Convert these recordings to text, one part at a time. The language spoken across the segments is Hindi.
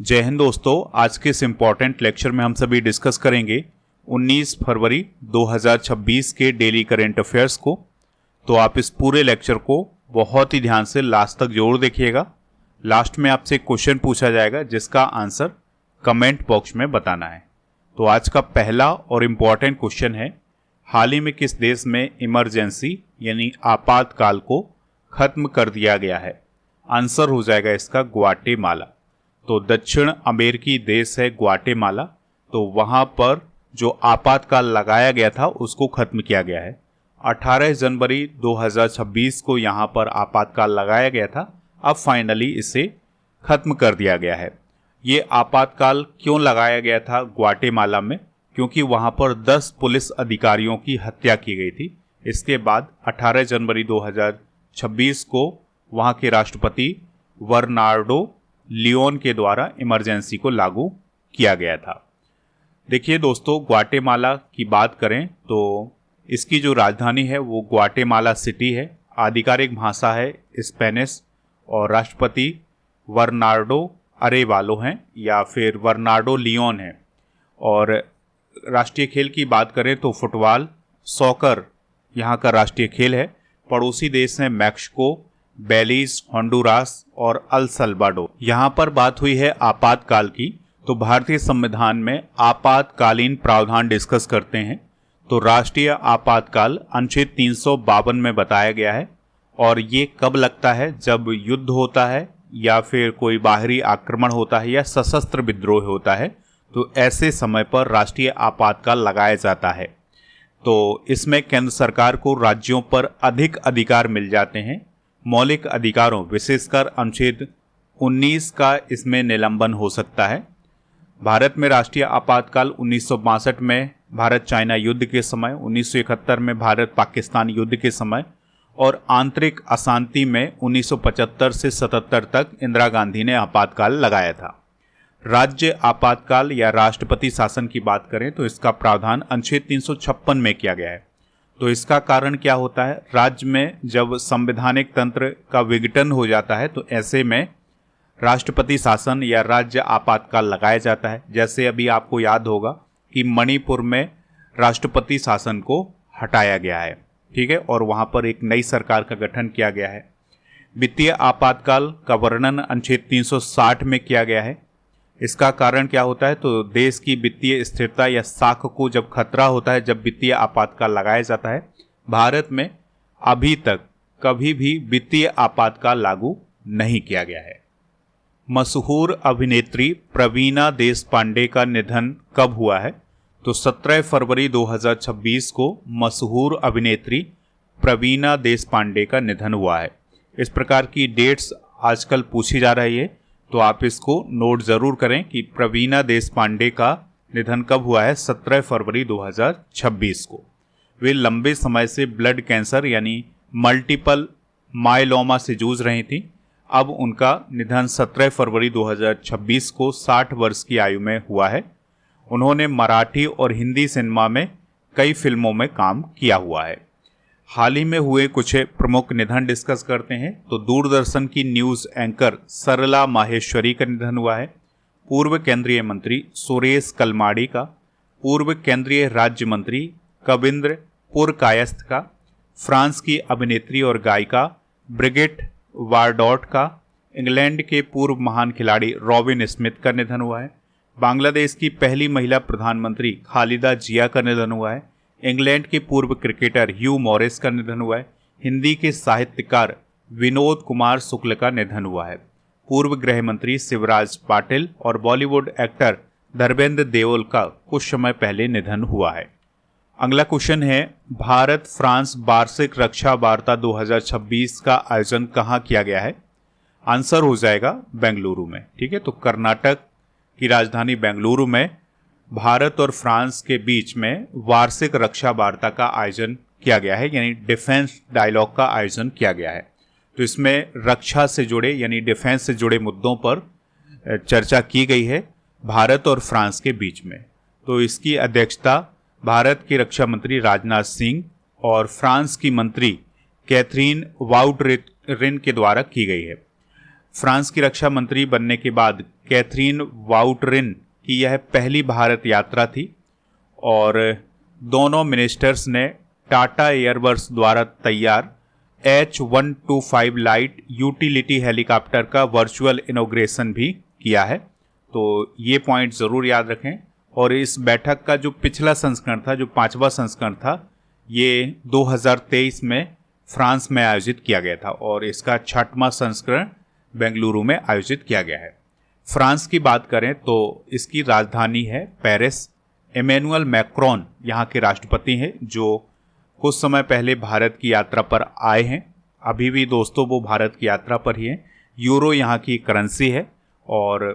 जय हिंद दोस्तों। आज के इस इम्पॉर्टेंट लेक्चर में हम सभी डिस्कस करेंगे 19 फरवरी 2026 के डेली करेंट अफेयर्स को। तो आप इस पूरे लेक्चर को बहुत ही ध्यान से लास्ट तक जरूर देखिएगा। लास्ट में आपसे एक क्वेश्चन पूछा जाएगा जिसका आंसर कमेंट बॉक्स में बताना है। तो आज का पहला और इम्पॉर्टेंट क्वेश्चन है, हाल ही में किस देश में इमरजेंसी यानी आपातकाल को खत्म कर दिया गया है? आंसर हो जाएगा इसका ग्वाटेमाला। तो दक्षिण अमेरिकी देश है ग्वाटेमाला। तो वहाँ पर जो आपातकाल लगाया गया था उसको खत्म किया गया है। 18 जनवरी 2026 को यहाँ पर आपातकाल लगाया गया था, अब फाइनली इसे खत्म कर दिया गया है। ये आपातकाल क्यों लगाया गया था ग्वाटेमाला में? क्योंकि वहाँ पर 10 पुलिस अधिकारियों की हत्या की गई थी। इसके बाद 18 जनवरी 2026 को वहाँ के राष्ट्रपति बर्नार्डो लियोन के द्वारा इमरजेंसी को लागू किया गया था। देखिए दोस्तों, ग्वाटेमाला की बात करें तो इसकी जो राजधानी है वो ग्वाटेमाला सिटी है। आधिकारिक भाषा है स्पेनिश और राष्ट्रपति बर्नार्डो अरेवालो हैं या फिर बर्नार्डो लियोन है। और राष्ट्रीय खेल की बात करें तो फुटबॉल, सॉकर यहाँ का राष्ट्रीय खेल है। पड़ोसी देश हैं मैक्सिको, बेलीज, होंडुरास और अल सल्वाडोर। यहाँ पर बात हुई है आपातकाल की, तो भारतीय संविधान में आपातकालीन प्रावधान डिस्कस करते हैं। तो राष्ट्रीय आपातकाल अनुच्छेद 352 में बताया गया है। और ये कब लगता है? जब युद्ध होता है या फिर कोई बाहरी आक्रमण होता है या सशस्त्र विद्रोह होता है, तो ऐसे समय पर राष्ट्रीय आपातकाल लगाया जाता है। तो इसमें केंद्र सरकार को राज्यों पर अधिक अधिकार मिल जाते हैं। मौलिक अधिकारों विशेषकर अनुच्छेद 19 का इसमें निलंबन हो सकता है। भारत में राष्ट्रीय आपातकाल 1962 में भारत चाइना युद्ध के समय, 1971 में भारत पाकिस्तान युद्ध के समय और आंतरिक अशांति में 1975 से 77 तक इंदिरा गांधी ने आपातकाल लगाया था। राज्य आपातकाल या राष्ट्रपति शासन की बात करें तो इसका प्रावधान अनुच्छेद 356 में किया गया है। तो इसका कारण क्या होता है? राज्य में जब संवैधानिक तंत्र का विघटन हो जाता है तो ऐसे में राष्ट्रपति शासन या राज्य आपातकाल लगाया जाता है। जैसे अभी आपको याद होगा कि मणिपुर में राष्ट्रपति शासन को हटाया गया है, ठीक है, और वहाँ पर एक नई सरकार का गठन किया गया है। वित्तीय आपातकाल का वर्णन अनुच्छेद 360 में किया गया है। इसका कारण क्या होता है? तो देश की वित्तीय स्थिरता या साख को जब खतरा होता है, जब वित्तीय आपातकाल लगाया जाता है। भारत में अभी तक कभी भी वित्तीय आपातकाल लागू नहीं किया गया है। मशहूर अभिनेत्री प्रवीणा देशपांडे का निधन कब हुआ है? तो 17 फरवरी 2026 को मशहूर अभिनेत्री प्रवीणा देशपांडे का निधन हुआ है। इस प्रकार की डेट्स आजकल पूछी जा रही है, तो आप इसको नोट जरूर करें कि प्रवीणा देशपांडे का निधन कब हुआ है? 17 फरवरी 2026 को। वे लंबे समय से ब्लड कैंसर यानी मल्टीपल मायलोमा से जूझ रही थी। अब उनका निधन 17 फरवरी 2026 को 60 वर्ष की आयु में हुआ है। उन्होंने मराठी और हिंदी सिनेमा में कई फिल्मों में काम किया हुआ है। हाल ही में हुए कुछ प्रमुख निधन डिस्कस करते हैं। तो दूरदर्शन की न्यूज़ एंकर सरला माहेश्वरी का निधन हुआ है। पूर्व केंद्रीय मंत्री सुरेश कलमाडी का, पूर्व केंद्रीय राज्य मंत्री कविंद्र पुरकायस्थ का, फ्रांस की अभिनेत्री और गायिका ब्रिगिट वारडॉट का, इंग्लैंड के पूर्व महान खिलाड़ी रॉबिन स्मिथ का निधन हुआ है। बांग्लादेश की पहली महिला प्रधानमंत्री खालिदा जिया का निधन हुआ है। इंग्लैंड के पूर्व क्रिकेटर ह्यू मॉरिस का निधन हुआ है। हिंदी के साहित्यकार विनोद कुमार शुक्ल का निधन हुआ है। पूर्व गृह मंत्री शिवराज पाटिल और बॉलीवुड एक्टर धर्मेंद्र देओल का कुछ समय पहले निधन हुआ है। अगला क्वेश्चन है, भारत फ्रांस वार्षिक रक्षा वार्ता 2026 का आयोजन कहाँ किया गया है? आंसर हो जाएगा बेंगलुरु में, ठीक है। तो कर्नाटक की राजधानी बेंगलुरु में भारत और फ्रांस के बीच में वार्षिक रक्षा वार्ता का आयोजन किया गया है, यानी डिफेंस डायलॉग का आयोजन किया गया है। तो इसमें रक्षा से जुड़े यानी डिफेंस से जुड़े मुद्दों पर चर्चा की गई है भारत और फ्रांस के बीच में। तो इसकी अध्यक्षता भारत के रक्षा मंत्री राजनाथ सिंह और फ्रांस की मंत्री कैथरीन वाउटरिन के द्वारा की गई है। फ्रांस की रक्षा मंत्री बनने के बाद कैथरीन वाउटरिन की यह पहली भारत यात्रा थी और दोनों मिनिस्टर्स ने टाटा एयरवर्क्स द्वारा तैयार H-125 लाइट यूटिलिटी हेलीकॉप्टर का वर्चुअल इनॉग्रेशन भी किया है। तो ये पॉइंट ज़रूर याद रखें। और इस बैठक का जो पिछला संस्करण था, जो 5वां संस्करण था, ये 2023 में फ्रांस में आयोजित किया गया था और इसका 6वां संस्करण बेंगलुरु में आयोजित किया गया है। फ्रांस की बात करें तो इसकी राजधानी है पेरिस। इमैनुअल मैक्रोन यहाँ के राष्ट्रपति हैं, जो कुछ समय पहले भारत की यात्रा पर आए हैं। अभी भी दोस्तों वो भारत की यात्रा पर ही हैं। यूरो यहाँ की करेंसी है और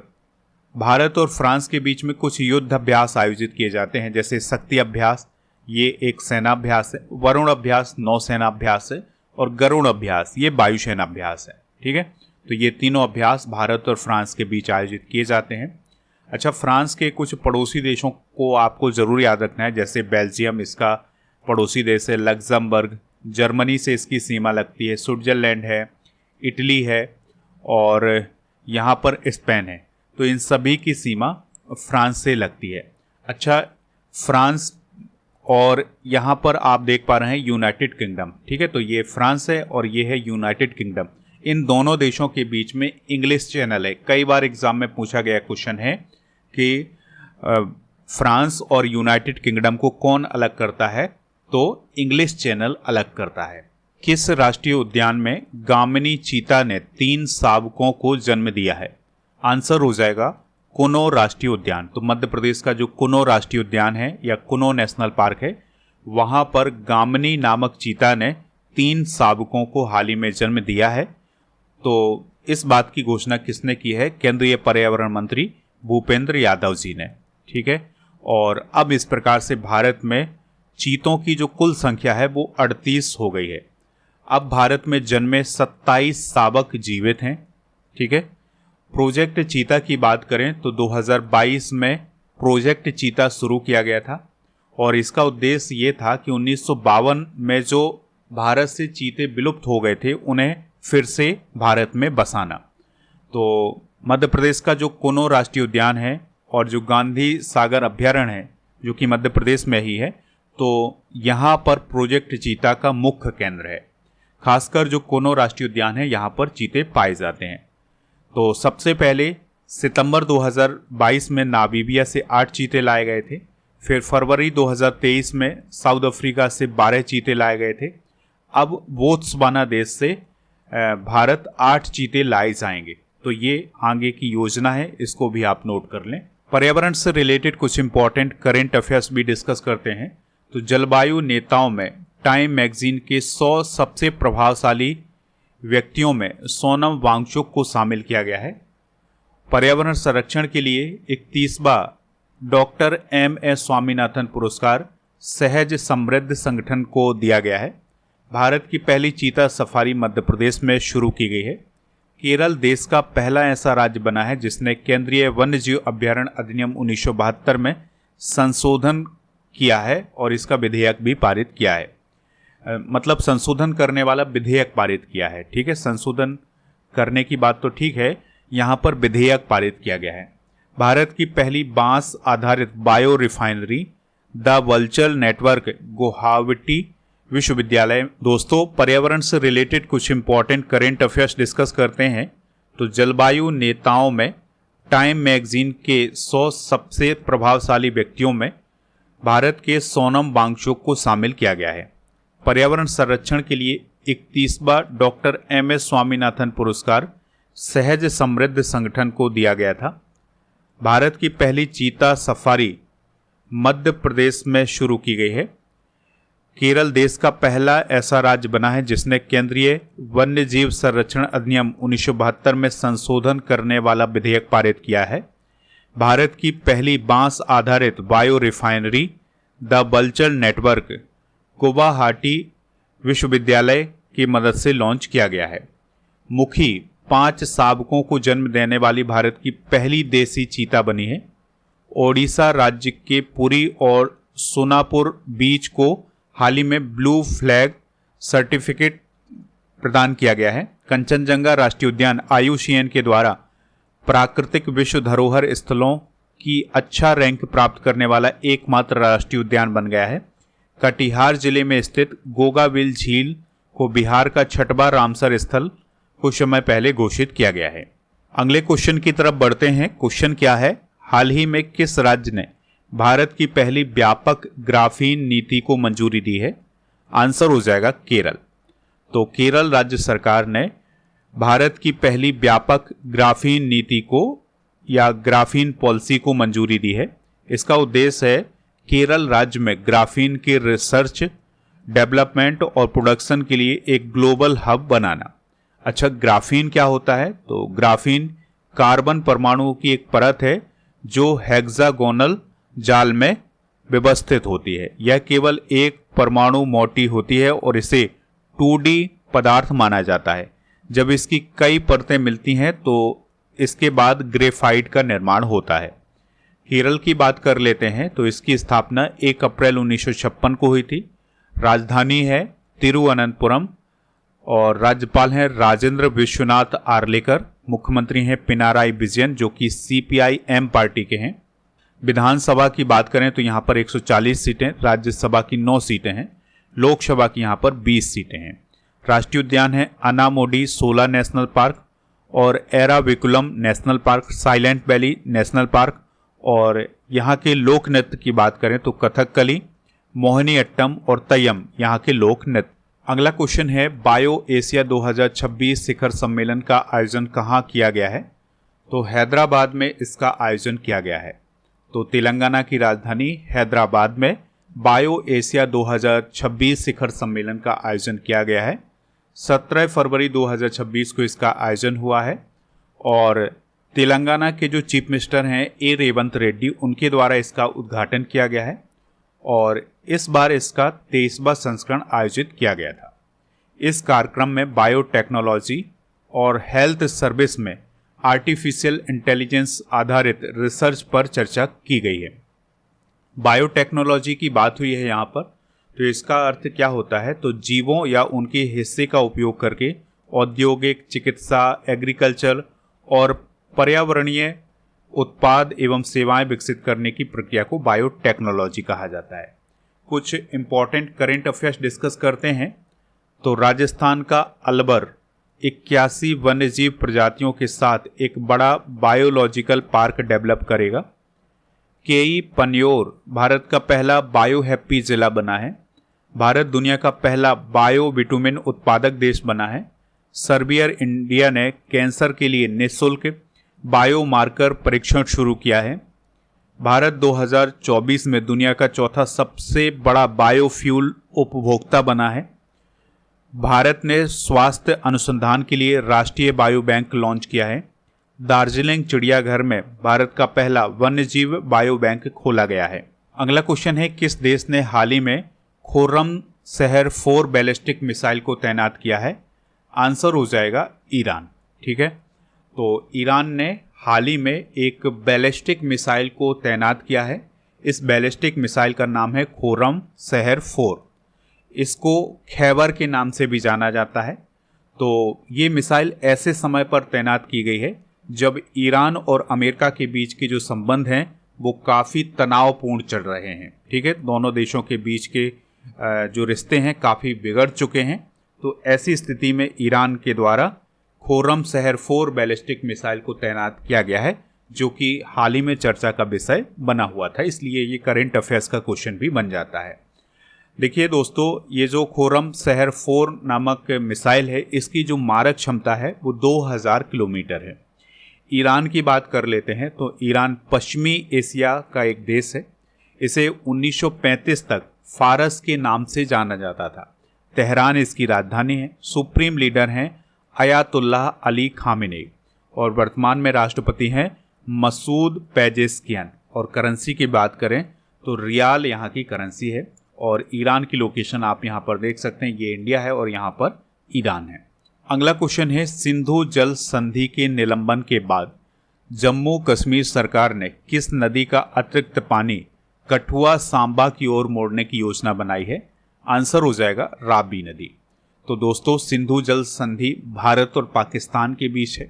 भारत और फ्रांस के बीच में कुछ युद्ध अभ्यास आयोजित किए जाते हैं, जैसे शक्ति अभ्यास, ये एक सेना अभ्यास है, वरुण अभ्यास नौसेना अभ्यास है और गरुण अभ्यास ये वायुसेना अभ्यास है। ठीक है, तो ये तीनों अभ्यास भारत और फ्रांस के बीच आयोजित किए जाते हैं। अच्छा, फ्रांस के कुछ पड़ोसी देशों को आपको ज़रूर याद रखना है, जैसे बेल्जियम इसका पड़ोसी देश है, लग्जमबर्ग, जर्मनी से इसकी सीमा लगती है, स्विट्ज़रलैंड है, इटली है और यहाँ पर स्पेन है। तो इन सभी की सीमा फ्रांस से लगती है। अच्छा, फ्रांस और यहाँ पर आप देख पा रहे हैं यूनाइटेड किंगडम। ठीक है, तो ये फ्रांस है और ये है यूनाइटेड किंगडम। इन दोनों देशों के बीच में इंग्लिश चैनल है। कई बार एग्जाम में पूछा गया क्वेश्चन है कि फ्रांस और यूनाइटेड किंगडम को कौन अलग करता है, तो इंग्लिश चैनल अलग करता है। किस राष्ट्रीय उद्यान में गामिनी चीता ने 3 शावकों को जन्म दिया है? आंसर हो जाएगा कुनो राष्ट्रीय उद्यान। तो मध्य प्रदेश का जो कुनो राष्ट्रीय उद्यान है या कुनो नेशनल पार्क है, वहाँ पर गामिनी नामक चीता ने 3 शावकों को हाल ही में जन्म दिया है। तो इस बात की घोषणा किसने की है? केंद्रीय पर्यावरण मंत्री भूपेंद्र यादव जी ने। ठीक है, और अब इस प्रकार से भारत में चीतों की जो कुल संख्या है वो 38 हो गई है। अब भारत में जन्मे 27 शावक जीवित हैं। ठीक है, प्रोजेक्ट चीता की बात करें तो 2022 में प्रोजेक्ट चीता शुरू किया गया था और इसका उद्देश्य ये था कि 1952 में जो भारत से चीते विलुप्त हो गए थे उन्हें फिर से भारत में बसाना। तो मध्य प्रदेश का जो कुनो राष्ट्रीय उद्यान है और जो गांधी सागर अभ्यारण्य है जो कि मध्य प्रदेश में ही है, तो यहाँ पर प्रोजेक्ट चीता का मुख्य केंद्र है। खासकर जो कुनो राष्ट्रीय उद्यान है यहाँ पर चीते पाए जाते हैं। तो सबसे पहले सितंबर 2022 में नामीबिया से 8 चीते लाए गए थे। फिर फरवरी 2023 में साउथ अफ्रीका से 12 चीते लाए गए थे। अब बोत्सवाना देश से भारत 8 चीते लाए जाएंगे। तो ये आगे की योजना है, इसको भी आप नोट कर लें। पर्यावरण से रिलेटेड कुछ इंपॉर्टेंट करेंट अफेयर्स भी डिस्कस करते हैं। तो जलवायु नेताओं में टाइम मैगजीन के 100 सबसे प्रभावशाली व्यक्तियों में सोनम वांगचुक को शामिल किया गया है। पर्यावरण संरक्षण के लिए 31वां डॉक्टर M.S. स्वामीनाथन पुरस्कार सहज समृद्ध संगठन को दिया गया है। भारत की पहली चीता सफारी मध्य प्रदेश में शुरू की गई है। केरल देश का पहला ऐसा राज्य बना है जिसने केंद्रीय वन्यजीव अभ्यारण्य अधिनियम 1972 में संशोधन किया है और इसका विधेयक भी पारित किया है। मतलब संशोधन करने वाला विधेयक पारित किया है। ठीक है, संशोधन करने की बात तो ठीक है, यहाँ पर विधेयक पारित किया गया है। भारत की पहली बांस आधारित bio refinery the vulture network Guwahati विश्वविद्यालय। दोस्तों, पर्यावरण से रिलेटेड कुछ इंपॉर्टेंट करेंट अफेयर्स डिस्कस करते हैं। तो जलवायु नेताओं में टाइम मैगजीन के 100 सबसे प्रभावशाली व्यक्तियों में भारत के सोनम वांगचुक को शामिल किया गया है। पर्यावरण संरक्षण के लिए 31वां डॉक्टर M.S. स्वामीनाथन पुरस्कार सहज समृद्ध संगठन को दिया गया था। भारत की पहली चीता सफारी मध्य प्रदेश में शुरू की गई है। केरल देश का पहला ऐसा राज्य बना है जिसने केंद्रीय वन्यजीव संरक्षण अधिनियम 1972 में संशोधन करने वाला विधेयक पारित किया है। भारत की पहली बांस आधारित bio refinery the vulture network Guwahati विश्वविद्यालय की मदद से लॉन्च किया गया है। मुखी 5 शावकों को जन्म देने वाली भारत की पहली देसी चीता बनी है। ओडिशा राज्य के पुरी और सोनापुर बीच को हाल ही में ब्लू फ्लैग सर्टिफिकेट प्रदान किया गया है। कंचनजंगा राष्ट्रीय उद्यान IUCN के द्वारा प्राकृतिक विश्व धरोहर स्थलों की अच्छा रैंक प्राप्त करने वाला एकमात्र राष्ट्रीय उद्यान बन गया है। कटिहार जिले में स्थित गोगाविल झील को बिहार का छठवां रामसर स्थल कुछ समय पहले घोषित किया गया है। अगले क्वेश्चन की तरफ बढ़ते हैं। क्वेश्चन क्या है, हाल ही में किस राज्य ने भारत की पहली व्यापक ग्राफीन नीति को मंजूरी दी है? आंसर हो जाएगा केरल। तो केरल राज्य सरकार ने भारत की पहली व्यापक ग्राफीन नीति को या ग्राफीन पॉलिसी को मंजूरी दी है। इसका उद्देश्य है केरल राज्य में ग्राफीन के रिसर्च, डेवलपमेंट और प्रोडक्शन के लिए एक ग्लोबल हब बनाना। अच्छा, ग्राफीन क्या होता है? तो ग्राफीन कार्बन परमाणुओं की एक परत है जो हेक्सागोनल जाल में व्यवस्थित होती है। यह केवल एक परमाणु मोटी होती है और इसे 2D पदार्थ माना जाता है। जब इसकी कई परतें मिलती हैं तो इसके बाद ग्रेफाइट का निर्माण होता है। केरल की बात कर लेते हैं तो इसकी स्थापना 1 अप्रैल 1956 को हुई थी। राजधानी है तिरुवनंतपुरम और राज्यपाल हैं राजेंद्र विश्वनाथ आर्लेकर। मुख्यमंत्री हैं पिनाराई विजयन जो कि CPI-M पार्टी के हैं। विधानसभा की बात करें तो यहाँ पर 140 सीटें, राज्यसभा की 9 सीटें हैं, लोकसभा की यहाँ पर 20 सीटें हैं। राष्ट्रीय उद्यान है अनामोडी सोला नेशनल पार्क और Eravikulam national park, silent valley national park. और यहाँ के लोक नृत्य की बात करें तो कथकली, मोहिनीअट्टम और तय्यम यहाँ के लोक नृत्य। अगला क्वेश्चन है, बायो एशिया 2026 शिखर सम्मेलन का आयोजन कहाँ किया गया है? तो हैदराबाद में इसका आयोजन किया गया है। तो तेलंगाना की राजधानी हैदराबाद में बायो एशिया 2026 शिखर सम्मेलन का आयोजन किया गया है। 17 फरवरी 2026 को इसका आयोजन हुआ है और तेलंगाना के जो चीफ मिनिस्टर हैं A रेवंत रेड्डी, उनके द्वारा इसका उद्घाटन किया गया है और इस बार इसका 23वां संस्करण आयोजित किया गया था। इस कार्यक्रम में बायोटेक्नोलॉजी और हेल्थ सर्विस में आर्टिफिशियल इंटेलिजेंस आधारित रिसर्च पर चर्चा की गई है। बायोटेक्नोलॉजी की बात हुई है यहाँ पर, तो इसका अर्थ क्या होता है? तो जीवों या उनके हिस्से का उपयोग करके औद्योगिक, चिकित्सा, एग्रीकल्चर और पर्यावरणीय उत्पाद एवं सेवाएं विकसित करने की प्रक्रिया को बायोटेक्नोलॉजी कहा जाता है। कुछ इंपॉर्टेंट करंट अफेयर्स डिस्कस करते हैं। तो राजस्थान का अलवर 81 वन्यजीव प्रजातियों के साथ एक बड़ा बायोलॉजिकल पार्क डेवलप करेगा। केई पन्योर भारत का पहला बायो हैप्पी जिला बना है। भारत दुनिया का पहला बायो विटामिन उत्पादक देश बना है। सर्बियर इंडिया ने कैंसर के लिए निःशुल्क बायोमार्कर परीक्षण शुरू किया है। भारत 2024 में दुनिया का चौथा सबसे बड़ा बायोफ्यूल उपभोक्ता बना है। भारत ने स्वास्थ्य अनुसंधान के लिए राष्ट्रीय बायो बैंक लॉन्च किया है। दार्जिलिंग चिड़ियाघर में भारत का पहला वन्यजीव बायो बैंक खोला गया है। अगला क्वेश्चन है, किस देश ने हाल ही में खुर्रम शहर 4 बैलिस्टिक मिसाइल को तैनात किया है? आंसर हो जाएगा ईरान। ठीक है, तो ईरान ने हाल ही में एक बैलिस्टिक मिसाइल को तैनात किया है। इस बैलिस्टिक मिसाइल का नाम है खुर्रम शहर 4। इसको खैबर के नाम से भी जाना जाता है। तो ये मिसाइल ऐसे समय पर तैनात की गई है जब ईरान और अमेरिका के बीच के जो संबंध हैं वो काफ़ी तनावपूर्ण चल रहे हैं। ठीक है, दोनों देशों के बीच के जो रिश्ते हैं काफ़ी बिगड़ चुके हैं। तो ऐसी स्थिति में ईरान के द्वारा खुर्रम शहर 4 बैलिस्टिक मिसाइल को तैनात किया गया है, जो कि हाल ही में चर्चा का विषय बना हुआ था। इसलिए ये करंट अफेयर्स का क्वेश्चन भी बन जाता है। देखिए दोस्तों, ये जो खुर्रम शहर 4 नामक मिसाइल है, इसकी जो मारक क्षमता है वो 2000 किलोमीटर है। ईरान की बात कर लेते हैं तो ईरान पश्चिमी एशिया का एक देश है। इसे 1935 तक फारस के नाम से जाना जाता था। तेहरान इसकी राजधानी है। सुप्रीम लीडर हैं अयातुल्लाह अली खामेनेई और वर्तमान में राष्ट्रपति हैं मसूद पेजेस्कियान। और करेंसी की बात करें तो रियाल यहाँ की करेंसी है। और ईरान की लोकेशन आप यहाँ पर देख सकते हैं, ये इंडिया है और यहाँ पर ईरान है। अगला क्वेश्चन है, सिंधु जल संधि के निलंबन के बाद जम्मू कश्मीर सरकार ने किस नदी का अतिरिक्त पानी कठुआ सांबा की ओर मोड़ने की योजना बनाई है? आंसर हो जाएगा राबी नदी। तो दोस्तों सिंधु जल संधि भारत और पाकिस्तान के बीच है।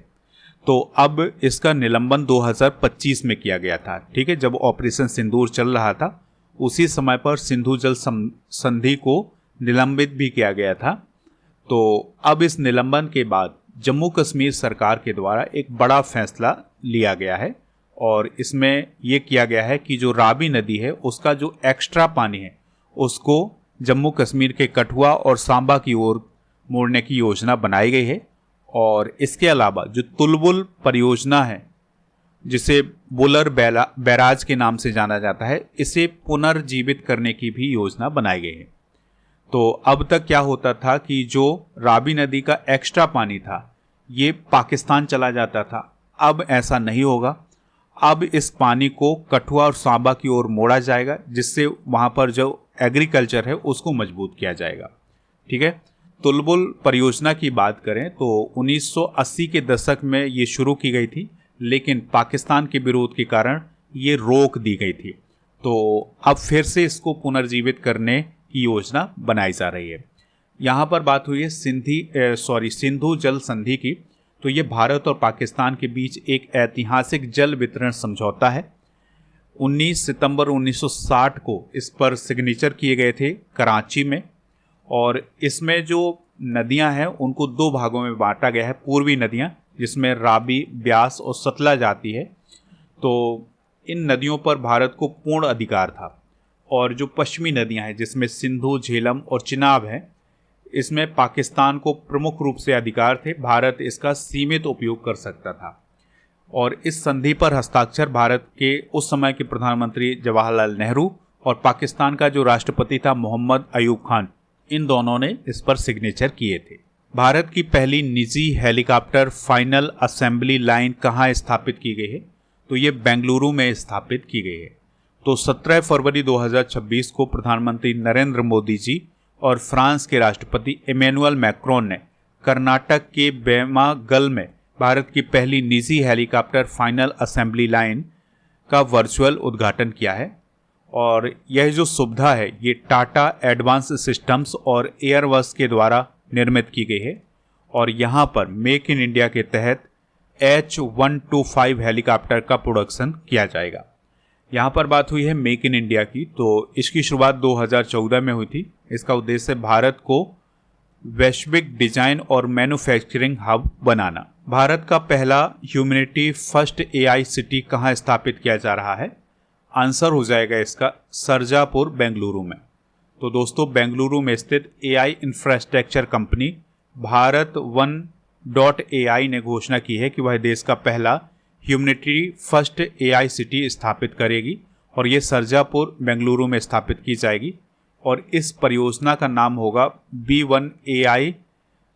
तो अब इसका निलंबन 2025 में किया गया था। ठीक है, जब ऑपरेशन सिंदूर चल रहा था उसी समय पर सिंधु जल संधि को निलंबित भी किया गया था। तो अब इस निलंबन के बाद जम्मू कश्मीर सरकार के द्वारा एक बड़ा फैसला लिया गया है और इसमें यह किया गया है कि जो रावी नदी है उसका जो एक्स्ट्रा पानी है उसको जम्मू कश्मीर के कठुआ और सांबा की ओर मोड़ने की योजना बनाई गई है। और इसके अलावा जो तुलबुल परियोजना है, जिसे बुलर बैराज के नाम से जाना जाता है, इसे पुनर्जीवित करने की भी योजना बनाई गई है। तो अब तक क्या होता था कि जो रावी नदी का एक्स्ट्रा पानी था ये पाकिस्तान चला जाता था। अब ऐसा नहीं होगा। अब इस पानी को कठुआ और सांबा की ओर मोड़ा जाएगा, जिससे वहाँ पर जो एग्रीकल्चर है उसको मजबूत किया जाएगा। ठीक है, तुलबुल परियोजना की बात करें तो 1980 के दशक में ये शुरू की गई थी, लेकिन पाकिस्तान के विरोध के कारण ये रोक दी गई थी। तो अब फिर से इसको पुनर्जीवित करने की योजना बनाई जा रही है। यहाँ पर बात हुई है सिंधु जल संधि की। तो ये भारत और पाकिस्तान के बीच एक ऐतिहासिक जल वितरण समझौता है। 19 सितंबर 1960 को इस पर सिग्नेचर किए गए थे कराची में। और इसमें जो नदियां हैं उनको दो भागों में बांटा गया है। पूर्वी नदियां जिसमें रावी, ब्यास और सतलज आती है, तो इन नदियों पर भारत को पूर्ण अधिकार था। और जो पश्चिमी नदियां हैं जिसमें सिंधु, झेलम और चिनाब हैं, इसमें पाकिस्तान को प्रमुख रूप से अधिकार थे। भारत इसका सीमित उपयोग कर सकता था। और इस संधि पर हस्ताक्षर भारत के उस समय के प्रधानमंत्री जवाहरलाल नेहरू और पाकिस्तान का जो राष्ट्रपति था मोहम्मद अयूब खान, इन दोनों ने इस पर सिग्नेचर किए थे। भारत की पहली निजी हेलीकॉप्टर फाइनल असेंबली लाइन कहाँ स्थापित की गई है? तो ये बेंगलुरु में स्थापित की गई है। तो 17 फरवरी 2026 को प्रधानमंत्री नरेंद्र मोदी जी और फ्रांस के राष्ट्रपति इमैनुअल मैक्रोन ने कर्नाटक के बेमागल में भारत की पहली निजी हेलीकॉप्टर फाइनल असेंबली लाइन का वर्चुअल उद्घाटन किया है। और यह जो सुविधा है ये टाटा एडवांस सिस्टम्स और एयरबस के द्वारा निर्मित की गई है। और यहाँ पर मेक इन इंडिया के तहत H-125 हेलीकॉप्टर का प्रोडक्शन किया जाएगा। यहाँ पर बात हुई है मेक इन इंडिया की, तो इसकी शुरुआत 2014 में हुई थी। इसका उद्देश्य भारत को वैश्विक डिजाइन और मैन्युफैक्चरिंग हब बनाना। भारत का पहला ह्यूमैनिटी फर्स्ट AI सिटी कहाँ स्थापित किया जा रहा है? आंसर हो जाएगा इसका सरजापुर, बेंगलुरु में। तो दोस्तों बेंगलुरु में स्थित AI infrastructure company Bharat 1.AI ने घोषणा की है कि वह देश का पहला ह्यूमैनिटी फर्स्ट AI सिटी स्थापित करेगी और ये सरजापुर, बेंगलुरु में स्थापित की जाएगी। और इस परियोजना का नाम होगा B1AI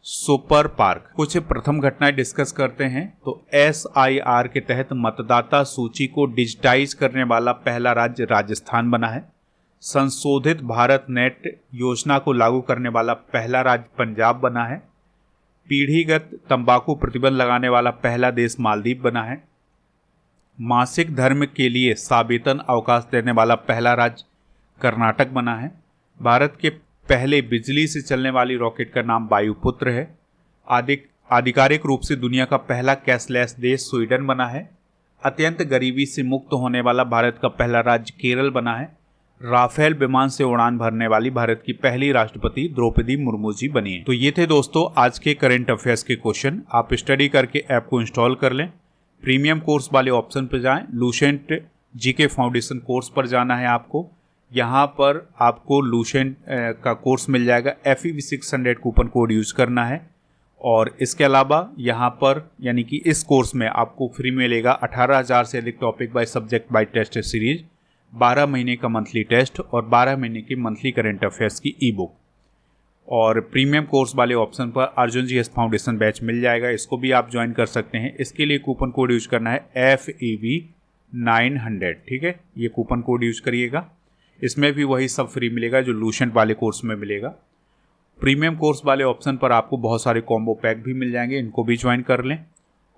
सुपर पार्क। कुछ प्रथम घटनाएं डिस्कस करते हैं। तो SIR के तहत मतदाता सूची को डिजिटाइज करने वाला पहला राज्य राजस्थान बना है। संशोधित भारत नेट योजना को लागू करने वाला पहला राज्य पंजाब बना है। पीढ़ीगत तंबाकू प्रतिबंध लगाने वाला पहला देश मालदीव बना है। मासिक धर्म के लिए सावेतन अवकाश देने वाला पहला राज्य कर्नाटक बना है। भारत के पहले बिजली से चलने वाली रॉकेट का नाम वायुपुत्र है। आधिकारिक रूप से दुनिया का पहला कैशलेस देश स्वीडन बना है। अत्यंत गरीबी से मुक्त होने वाला भारत का पहला राज्य केरल बना है। राफेल विमान से उड़ान भरने वाली भारत की पहली राष्ट्रपति द्रौपदी मुर्मू जी बनी है। तो ये थे दोस्तों आज के करंट अफेयर्स के क्वेश्चन। आप स्टडी करके ऐप को इंस्टॉल कर लें। प्रीमियम कोर्स वाले ऑप्शन पर जाएं। लूसेंट जीके फाउंडेशन कोर्स पर जाना है आपको। यहाँ पर आपको लूसेंट का कोर्स मिल जाएगा। FEV 600 कूपन कोड यूज करना है। और इसके अलावा यहाँ पर यानी कि इस कोर्स में आपको फ्री मिलेगा 18,000 से अधिक topic by subject by test series, 12 महीने का मंथली टेस्ट और 12 महीने की मंथली करंट अफेयर्स की ई बुक। और प्रीमियम कोर्स वाले ऑप्शन पर अर्जुन GS फाउंडेशन बैच मिल जाएगा। इसको भी आप ज्वाइन कर सकते हैं। इसके लिए कूपन कोड यूज करना है FEV 900। ठीक है, ये कूपन कोड यूज करिएगा। इसमें भी वही सब फ्री मिलेगा जो लूसेंट वाले कोर्स में मिलेगा। प्रीमियम कोर्स वाले ऑप्शन पर आपको बहुत सारे कॉम्बो पैक भी मिल जाएंगे, इनको भी ज्वाइन कर लें।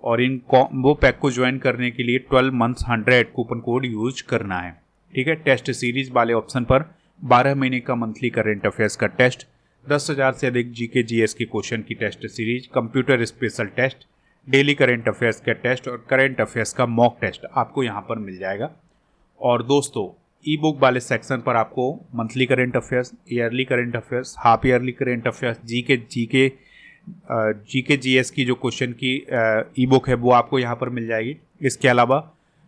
और इन कॉम्बो पैक को ज्वाइन करने के लिए 12 months 100 कूपन कोड यूज करना है। ठीक है, टेस्ट सीरीज वाले ऑप्शन पर 12 महीने का मंथली करंट अफेयर्स का टेस्ट 10,000 से अधिक जीके जीएस के क्वेश्चन की test series, computer special test, daily current affairs का टेस्ट और करेंट अफेयर्स का मॉक टेस्ट आपको यहाँ पर मिल जाएगा। और दोस्तों ई बुक वाले सेक्शन पर आपको monthly current affairs, yearly current affairs, half yearly current affairs, GK GS की जो क्वेश्चन की ई बुक है वो आपको यहाँ पर मिल जाएगी। इसके अलावा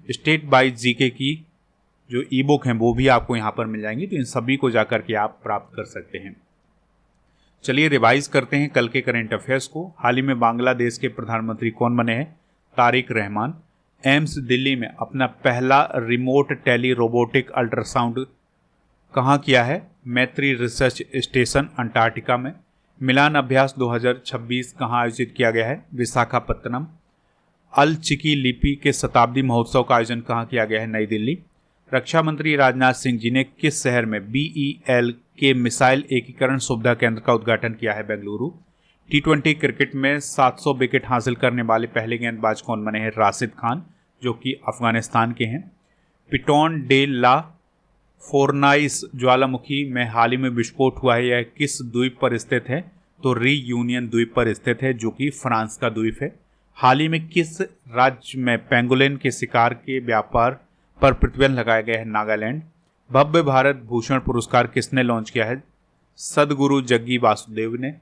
स्टेट वाइज जीके की जो ई बुक हैं वो भी आपको यहाँ पर मिल जाएंगी, तो इन सभी को जाकर के आप प्राप्त कर सकते हैं। चलिए रिवाइज करते हैं कल के करेंट अफेयर्स को। हाल ही में बांग्लादेश के प्रधानमंत्री कौन बने हैं? तारिक रहमान। एम्स दिल्ली में अपना पहला रिमोट टेली रोबोटिक अल्ट्रासाउंड कहाँ किया है? मैत्री रिसर्च स्टेशन अंटार्कटिका में। मिलान अभ्यास 2026 कहाँ आयोजित किया गया है? विशाखापत्तनम। अल चिकी लिपि के शताब्दी महोत्सव का आयोजन कहाँ किया गया है? नई दिल्ली। रक्षा मंत्री राजनाथ सिंह जी ने किस शहर में BEL के मिसाइल एकीकरण सुविधा केंद्र का उद्घाटन किया है? बेंगलुरु। T20 क्रिकेट में 700 विकेट हासिल करने वाले पहले गेंदबाज कौन बने हैं? राशिद खान, जो कि अफगानिस्तान के हैं। पिटोन डे ला फोरनाइस ज्वालामुखी में हाल ही में विस्फोट हुआ है, यह किस द्वीप पर स्थित है? तो रीयूनियन द्वीप पर स्थित है, जो कि फ्रांस का द्वीप है। हाल ही में किस राज्य में पेंगुलिन के शिकार के व्यापार पर प्रतिबंध लगाया गया है? नागालैंड। भव्य भारत भूषण पुरस्कार किसने लॉन्च किया है? सदगुरु जग्गी वासुदेव ने।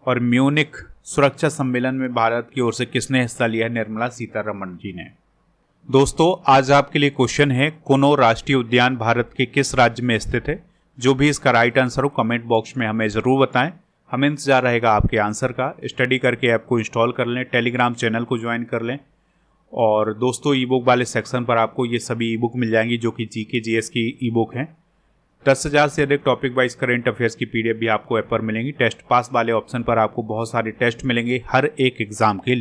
और म्यूनिख सुरक्षा सम्मेलन में भारत की ओर से किसने हिस्सा लिया है? निर्मला सीतारमण जी ने। दोस्तों आज आपके लिए क्वेश्चन है, कुनो राष्ट्रीय उद्यान भारत के किस राज्य में स्थित है? जो भी इसका राइट आंसर हो कमेंट बॉक्स में हमें ज़रूर बताएं। हमें इंतजार रहेगा आपके आंसर का। स्टडी करके ऐप को इंस्टॉल कर लें, टेलीग्राम चैनल को ज्वाइन कर लें। और दोस्तों ई बुक वाले सेक्शन पर आपको ये सभी ई बुक मिल जाएंगी जो कि जीके जीएस की ई बुक हैं। 10,000 से अधिक टॉपिक वाइज करेंट अफेयर्स की PDF भी आपको ऐप पर मिलेंगी। टेस्ट पास वाले ऑप्शन पर आपको बहुत सारे टेस्ट मिलेंगे हर एक एग्जाम के लिए।